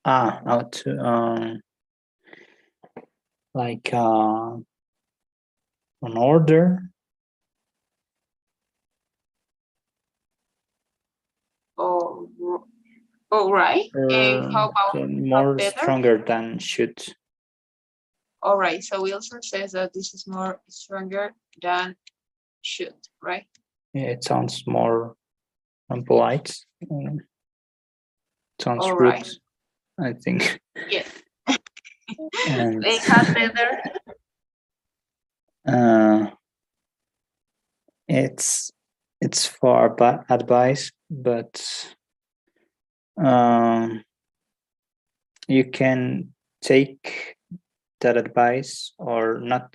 Ought to, like an order. Oh, right. And how about more better? stronger than should? All right, so Wilson says that this is more stronger than should, right? Yeah, it sounds more polite. Sounds All rude, right. I think. Yes. And They have better. it's for advice, but you can take that advice or not.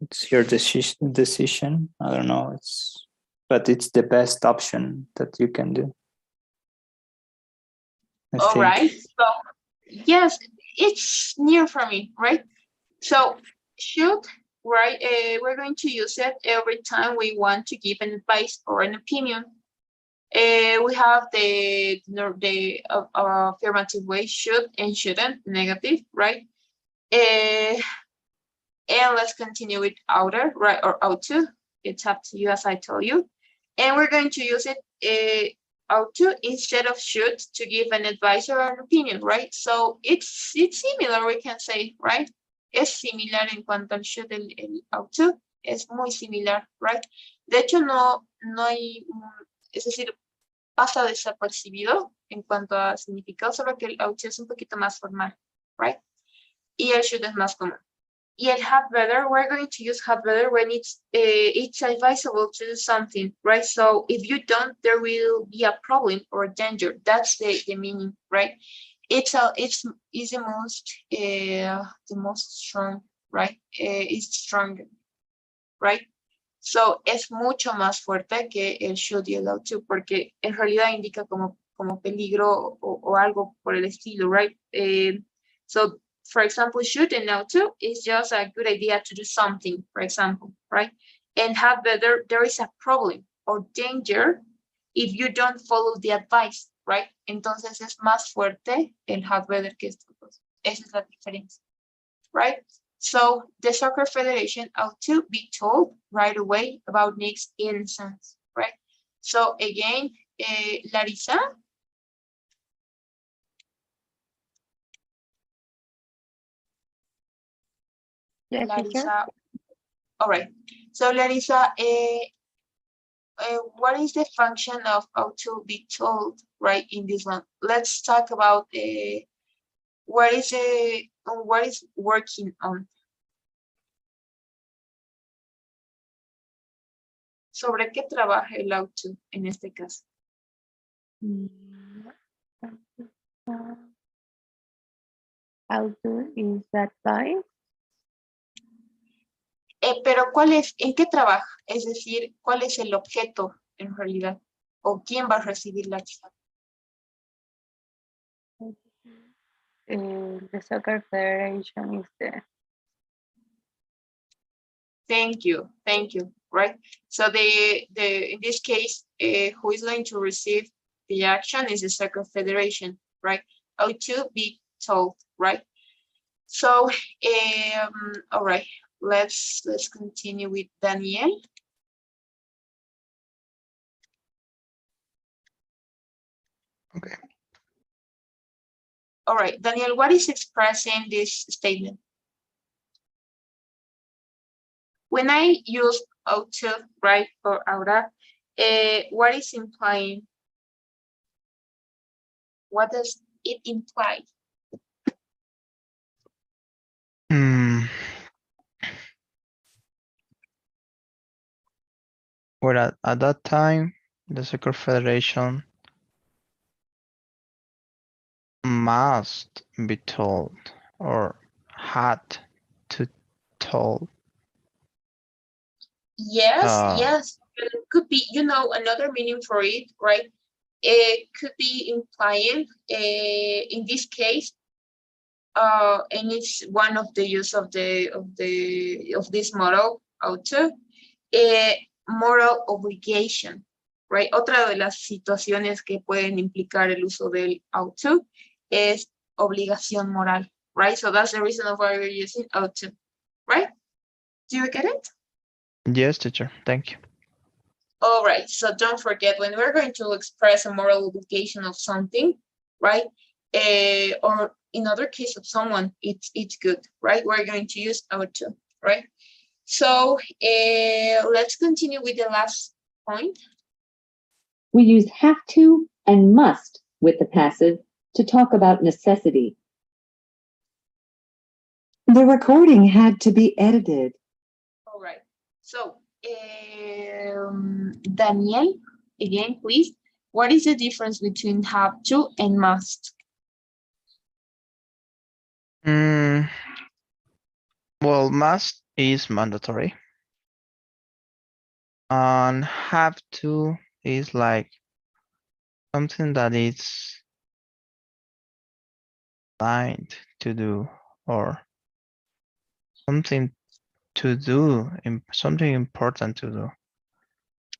It's your decision. I don't know. But it's the best option that you can do. All right. So yes, it's near for me, right? So should, right? We're going to use it every time we want to give an advice or an opinion. We have the affirmative way, should and shouldn't, negative, right? And let's continue with oughta, right, or ought to. It's up to you, as I told you. And we're going to use it ought to instead of should to give an advice or an opinion, right? So it's similar, we can say, right? Es similar en cuanto al should, el ought to, es muy similar, right? De hecho, no hay, es decir, pasa desapercibido en cuanto a significado, solo que el ought to es un poquito más formal, right? Y el should es más común. Y el have better, we're going to use have better when it's advisable to do something, right? So if you don't, there will be a problem or a danger. That's the meaning, right? It's the most strong, right? It's stronger, right? So es mucho más fuerte que el should y el ought to, porque en realidad indica como peligro o algo por el estilo, right? So for example, should and ought to is just a good idea to do something, for example, right? And have better, there is a problem or danger if you don't follow the advice, right? Entonces es más fuerte el have better que estos dos. Esa es la diferencia, right? So the Soccer Federation ought to be told right away about Nick's innocence, right? So again, Larissa. Yes, teacher. Larissa. All right. So Larissa, what is the function of ought to be told, right, in this one? Let's talk about what is working on. ¿Sobre qué trabaja el ought to en este caso? Ought to is advice. Pero ¿en qué trabaja? Es decir, ¿cuál es el objeto en realidad? ¿O quién va a recibir la acción? The Soccer Federation is Thank you, right? So in this case, who is going to receive the action is the Soccer Federation, right? O2 be told, right? So, all right, let's continue with Daniel. Okay. All right, Daniel, what is expressing this statement? When I use O2, right, or ahora, what is implying? What does it imply? Well, at that time, the Soccer Federation must be told or had to told. Yes, yes, it could be, another meaning for it, right? It could be implying, in this case, and it's one of the use of this model auto, moral obligation, right? Otra de las situaciones que pueden implicar el uso del auto es obligación moral, right? So that's the reason of why we're using auto, right? Do you get it? Yes, teacher. Thank you. All right, so don't forget, when we're going to express a moral obligation of something, right? Or in other case of someone, it's good, right? We're going to use auto, right? So let's continue with the last point. We use have to and must with the passive to talk about necessity. The recording had to be edited. All right, so Daniel, again, please. What is the difference between have to and must? Well, must is mandatory. And have to is like something that is blind to do or something to do, something important to do.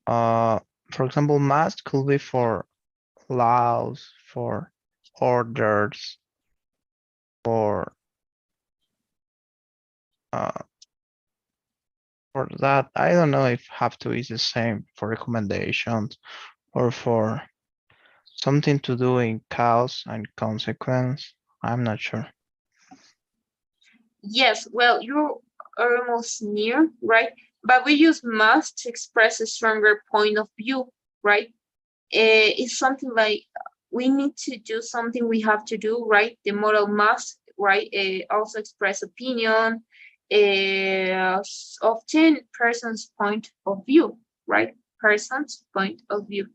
For example, must could be for laws, for orders, for that. I don't know if have to is the same for recommendations or for something to do in cause and consequence. I'm not sure. Yes, well, you're almost near, right? But we use must to express a stronger point of view, right? It's something like we need to do something we have to do, right? The moral must, right? Also express opinion, often person's point of view, right? Person's point of view.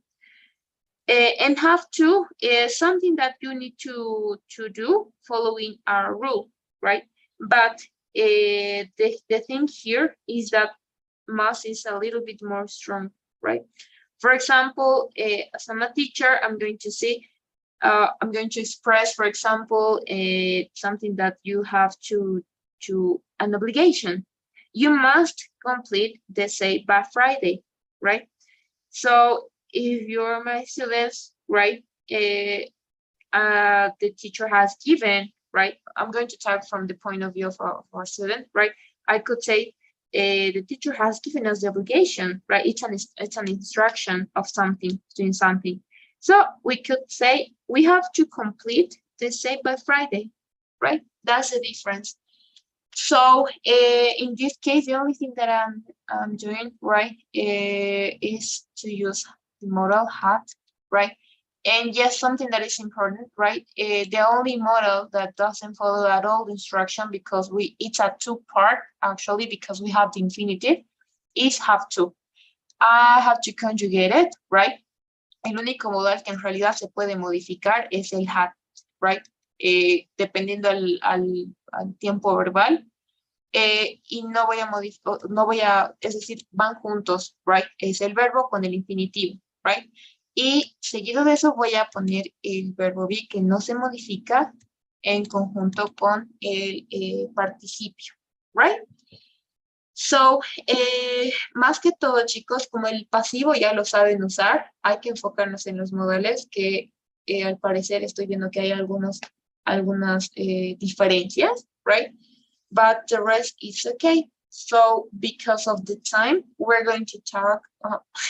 And have to is something that you need to do following our rule, right? But the thing here is that must is a little bit more strong, right? For example, as I'm a teacher, I'm going to say, I'm going to express, for example, something that you have to an obligation. You must complete the essay by Friday, right? So if you're my students, right, the teacher has given, right, I'm going to talk from the point of view of our student, right? I could say the teacher has given us the obligation, right? It's an instruction of something, doing something. So we could say we have to complete the essay by Friday, right? That's the difference. So in this case, the only thing that I'm doing, right, is to use the modal hat, right? And yes, something that is important, right? The only model that doesn't follow at all the instruction because it's a two-part actually because we have the infinitive is have to. I have to conjugate it, right? El único modal que en realidad se puede modificar es el had, right? Dependiendo al tiempo verbal. Y no voy a, es decir, van juntos, right? Es el verbo con el infinitivo, right? Y seguido de eso voy a poner el verbo be que no se modifica en conjunto con el participio, right? So, más que todo, chicos, como el pasivo ya lo saben usar, hay que enfocarnos en los modales que al parecer estoy viendo que hay algunas diferencias, right? But the rest is okay. So, because of the time, we're going to talk,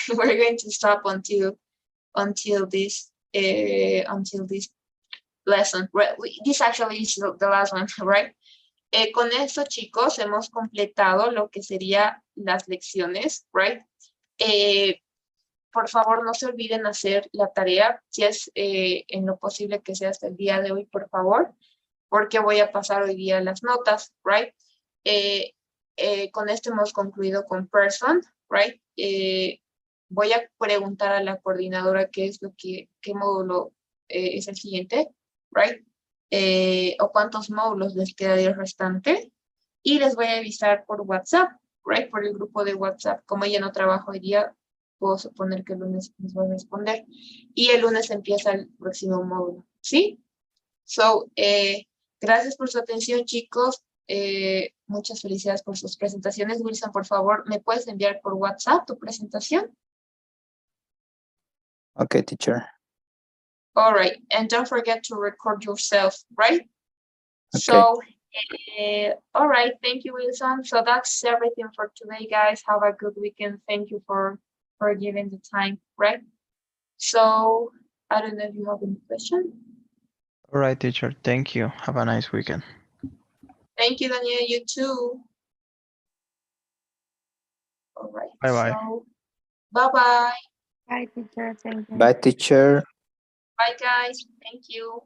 we're going to stop until this lesson. Right? This actually is the last one, right? Con esto, chicos, hemos completado lo que sería las lecciones, right? Por favor, no se olviden hacer la tarea, si es en lo posible que sea hasta el día de hoy, por favor, porque voy a pasar hoy día las notas, right? Con esto hemos concluido con person, right? Voy a preguntar a la coordinadora qué módulo es el siguiente, right? O cuántos módulos les quedaría restante. Y les voy a avisar por WhatsApp, right? Por el grupo de WhatsApp. Como ella no trabaja hoy día, puedo suponer que el lunes les voy a responder. Y el lunes empieza el próximo módulo, ¿sí? So, gracias por su atención, chicos. Muchas felicidades por sus presentaciones. Wilson, por favor, ¿me puedes enviar por WhatsApp tu presentación? Okay, teacher. All right, and don't forget to record yourself, right? Okay. So, all right, thank you, Wilson. So that's everything for today, guys. Have a good weekend. Thank you for giving the time, right? So, I don't know if you have any question. All right, teacher. Thank you. Have a nice weekend. Thank you, Daniel. You too. All right. Bye-bye. So, bye-bye. Bye, teacher. Thank you. Bye, teacher. Bye, guys. Thank you.